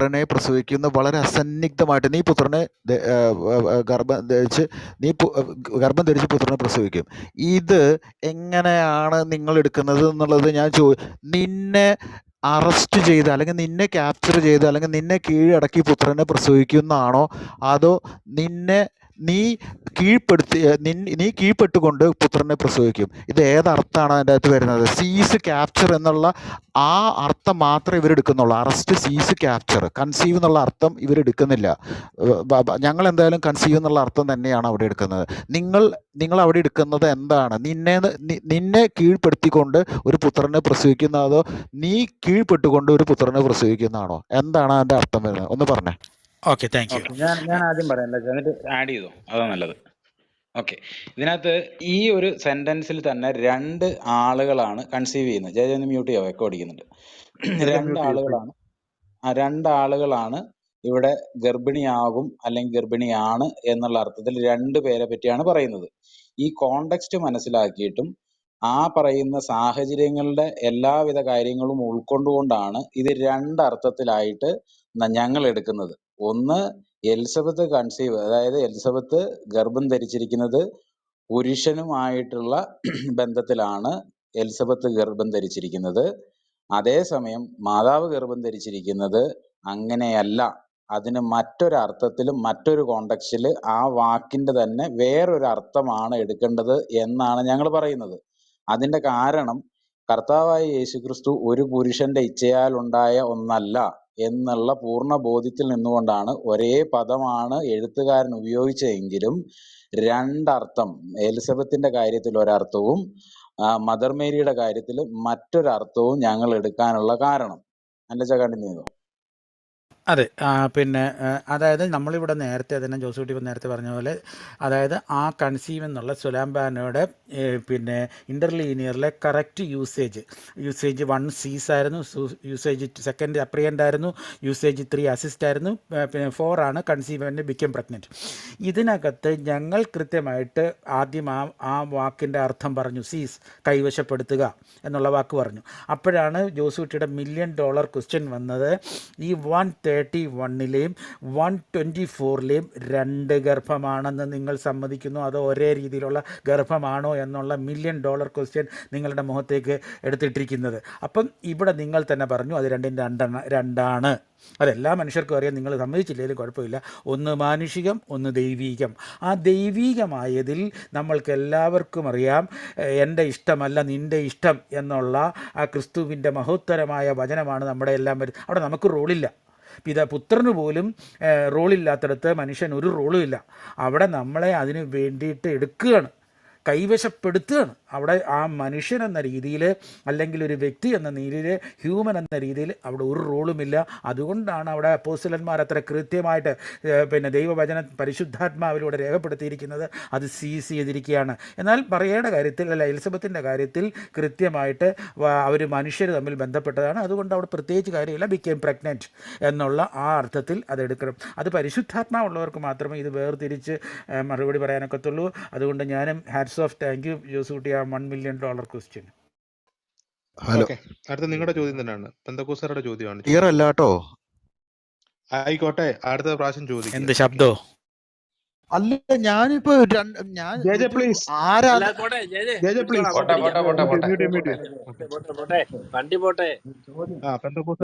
പുത്രനെ പ്രസവിക്കുന്ന വളരെ അസന്നിഗ്ധമായിട്ട് നീ പുത്രനെ ഗർഭം ധരിച്ച് ഗർഭം ധരിച്ച് പുത്രനെ പ്രസവിക്കും. ഇത് എങ്ങനെയാണ് നിങ്ങൾ എടുക്കുന്നത് എന്നുള്ളത് ഞാൻ നിന്നെ അറസ്റ്റ് ചെയ്ത് അല്ലെങ്കിൽ നിന്നെ ക്യാപ്ചർ ചെയ്ത് അല്ലെങ്കിൽ നിന്നെ കീഴടക്കി പുത്രനെ പ്രസവിക്കുന്നതാണോ, അതോ നീ കീഴ്പ്പെട്ടുകൊണ്ട് പുത്രനെ പ്രസവിക്കും? ഇത് ഏതർത്ഥമാണ് അതിൻ്റെ അകത്ത് വരുന്നത്? സീസ് ക്യാപ്ചർ എന്നുള്ള ആ അർത്ഥം മാത്രമേ ഇവരെടുക്കുന്നുള്ളൂ. അറസ്റ്റ്, സീസ്, ക്യാപ്ചർ. കൺസീവ് എന്നുള്ള അർത്ഥം ഇവരെടുക്കുന്നില്ല. ഞങ്ങൾ എന്തായാലും കൺസീവ് എന്നുള്ള അർത്ഥം തന്നെയാണ് അവിടെ എടുക്കുന്നത്. നിങ്ങൾ അവിടെ എടുക്കുന്നത് എന്താണ്? നിന്നെ കീഴ്പ്പെടുത്തിക്കൊണ്ട് ഒരു പുത്രനെ പ്രസവിക്കുന്നതോ നീ കീഴ്പ്പെട്ടുകൊണ്ട് ഒരു പുത്രനെ പ്രസവിക്കുന്നതാണോ? എന്താണ് അതിൻ്റെ അർത്ഥം വരുന്നത്? ഒന്ന് പറഞ്ഞേ. Okay, thank you. ഞാൻ ആദ്യം പറയാം, എന്നിട്ട് ആഡ് ചെയ്തോ, അതാ നല്ലത്. ഓക്കെ, ഇതിനകത്ത് ഈ ഒരു സെന്റൻസിൽ തന്നെ 2 ആളുകളാണ് കൺസീവ് ചെയ്യുന്നത്. ജയ മ്യൂട്ട് ചെയ്യാം, എക്കോ അടിക്കുന്നുണ്ട്. 2 ആളുകളാണ് ഇവിടെ ഗർഭിണിയാകും അല്ലെങ്കിൽ ഗർഭിണിയാണ് എന്നുള്ള അർത്ഥത്തിൽ 2 പേരെ പറ്റിയാണ് പറയുന്നത്. ഈ കോണ്ടെക്സ്റ്റ് മനസ്സിലാക്കിയിട്ടും ആ പറയുന്ന സാഹചര്യങ്ങളുടെ എല്ലാവിധ കാര്യങ്ങളും ഉൾക്കൊണ്ടുകൊണ്ടാണ് ഇത് 2 അർത്ഥത്തിലായിട്ട് ഞങ്ങൾ എടുക്കുന്നത്. ഒന്ന്, എലിസബത്ത് കൺസീവ്, അതായത് എലിസബത്ത് ഗർഭം ധരിച്ചിരിക്കുന്നത് പുരുഷനുമായിട്ടുള്ള ബന്ധത്തിലാണ് എലിസബത്ത് ഗർഭം ധരിച്ചിരിക്കുന്നത്. അതേസമയം മാതാവ് ഗർഭം ധരിച്ചിരിക്കുന്നത് അങ്ങനെയല്ല. അതിന് മറ്റൊരർത്ഥത്തിലും മറ്റൊരു കോണ്ടെക്സ്റ്റിൽ ആ വാക്കിന്റെ തന്നെ വേറൊരു അർത്ഥമാണ് എടുക്കേണ്ടത് എന്നാണ് ഞങ്ങൾ പറയുന്നത്. അതിന്റെ കാരണം കർത്താവായ യേശുക്രിസ്തു ഒരു പുരുഷന്റെ ഇച്ഛയാൽ ഉണ്ടായ ഒന്നല്ല എന്നുള്ള പൂർണ്ണ ബോധ്യത്തിൽ നിന്നുകൊണ്ടാണ് ഒരേ പദമാണ് എഴുത്തുകാരൻ ഉപയോഗിച്ചതെങ്കിലും 2 അർത്ഥം, എലിസബത്തിന്റെ കാര്യത്തിൽ ഒരർത്ഥവും മദർ മേരിയുടെ കാര്യത്തിൽ മറ്റൊരർത്ഥവും ഞങ്ങൾ എടുക്കാനുള്ള കാരണം. അല്ല, കണ്ടിന്യൂ ചെയ്തോ. അതെ, പിന്നെ അതായത് നമ്മളിവിടെ നേരത്തെ തന്നെ ജോസൂട്ടി നേരത്തെ പറഞ്ഞ പോലെ, അതായത് ആ കൺസീവ് എന്നുള്ള സുലാംബാനോയുടെ പിന്നെ ഇൻ്റർലീനിയറിലെ കറക്റ്റ് യൂസേജ് 1 സീസ് ആയിരുന്നു, യൂസേജ് 2 അപ്രിയൻ്റ് ആയിരുന്നു, യൂസേജ് 3 അസിസ്റ്റ് ആയിരുന്നു, പിന്നെ 4 ആണ് കൺസീവ് ആൻഡ് ബിക്കം പ്രഗ്നൻറ്റ്. ഇതിനകത്ത് ഞങ്ങൾ കൃത്യമായിട്ട് ആദ്യം ആ വാക്കിൻ്റെ അർത്ഥം പറഞ്ഞു, സീസ് കൈവശപ്പെടുത്തുക എന്നുള്ള വാക്ക് പറഞ്ഞു. അപ്പോഴാണ് ജോസൂട്ടിയുടെ $1 million ക്വസ്റ്റ്യൻ വന്നത്. ഈ 131-ലെയും 124-ലെയും 2 ഗർഭമാണെന്ന് നിങ്ങൾ സമ്മതിക്കുന്നു, അതോ ഒരേ രീതിയിലുള്ള ഗർഭമാണോ എന്നുള്ള $1 million ക്വസ്റ്റ്യൻ നിങ്ങളുടെ മുഖത്തേക്ക് എടുത്തിട്ടിരിക്കുന്നത്. അപ്പം ഇവിടെ നിങ്ങൾ തന്നെ പറഞ്ഞു അത് 2 അതെല്ലാ മനുഷ്യർക്കും അറിയാം, നിങ്ങൾ സമ്മതിച്ചില്ലെങ്കിലും കുഴപ്പമില്ല. ഒന്ന് മാനുഷികം, ഒന്ന് ദൈവീകം. ആ ദൈവീകമായതിൽ നമ്മൾക്ക് എല്ലാവർക്കും അറിയാം, എൻ്റെ ഇഷ്ടമല്ല നിൻ്റെ ഇഷ്ടം എന്നുള്ള ആ ക്രിസ്തുവിൻ്റെ മഹോത്തരമായ വചനമാണ് നമ്മുടെ എല്ലാം വരുന്നത്. അവിടെ നമുക്ക് റോളില്ല. പുത്രന് പോലും റോളില്ലാത്തടത്ത് മനുഷ്യൻ ഒരു റോളും ഇല്ല. അവിടെ നമ്മളെ അതിന് വേണ്ടിയിട്ട് എടുക്കുകയാണ്, കൈവശപ്പെടുത്തുകയാണ്. അവിടെ ആ മനുഷ്യൻ എന്ന രീതിയിൽ അല്ലെങ്കിൽ ഒരു വ്യക്തി എന്ന രീതിയിൽ, ഹ്യൂമൻ എന്ന രീതിയിൽ അവിടെ ഒരു റോളുമില്ല. അതുകൊണ്ടാണ് അവിടെ അപ്പോസ്തലന്മാർ അത്ര കൃത്യമായിട്ട് പിന്നെ ദൈവവചന പരിശുദ്ധാത്മാവിലൂടെ രേഖപ്പെടുത്തിയിരിക്കുന്നത്. അത് സീസ് ചെയ്തിരിക്കുകയാണ്. എന്നാൽ പറയേണ്ട കാര്യത്തിൽ എലിസബത്തിൻ്റെ കാര്യത്തിൽ കൃത്യമായിട്ട് അവർ മനുഷ്യർ തമ്മിൽ ബന്ധപ്പെട്ടതാണ്. അതുകൊണ്ട് അവിടെ പ്രത്യേകിച്ച് കാര്യമില്ല, ബിക്കേം പ്രഗ്നൻറ്റ് എന്നുള്ള ആ അർത്ഥത്തിൽ അതെടുക്കണം. അത് പരിശുദ്ധാത്മാവുള്ളവർക്ക് മാത്രമേ ഇത് വേർതിരിച്ച് മറുപടി പറയാനൊക്കത്തുള്ളൂ. അതുകൊണ്ട് ഞാനും hats off, thank you Josootty, ആ $1 million ക്വസ്റ്റ്യൻ. ഹലോ, അടുത്ത നിങ്ങളുടെ ചോദ്യം തന്നെയാണ്, പെന്തക്കോസ്തരുടെ ചോദ്യമാണ്. ക്ലിയർ അല്ല കേട്ടോ. ആയിക്കോട്ടെ, അടുത്ത പ്രാവശ്യം ചോദിക്കും. എന്ത് ശബ്ദോ? അല്ല, ഞാനിപ്പോ ആരാ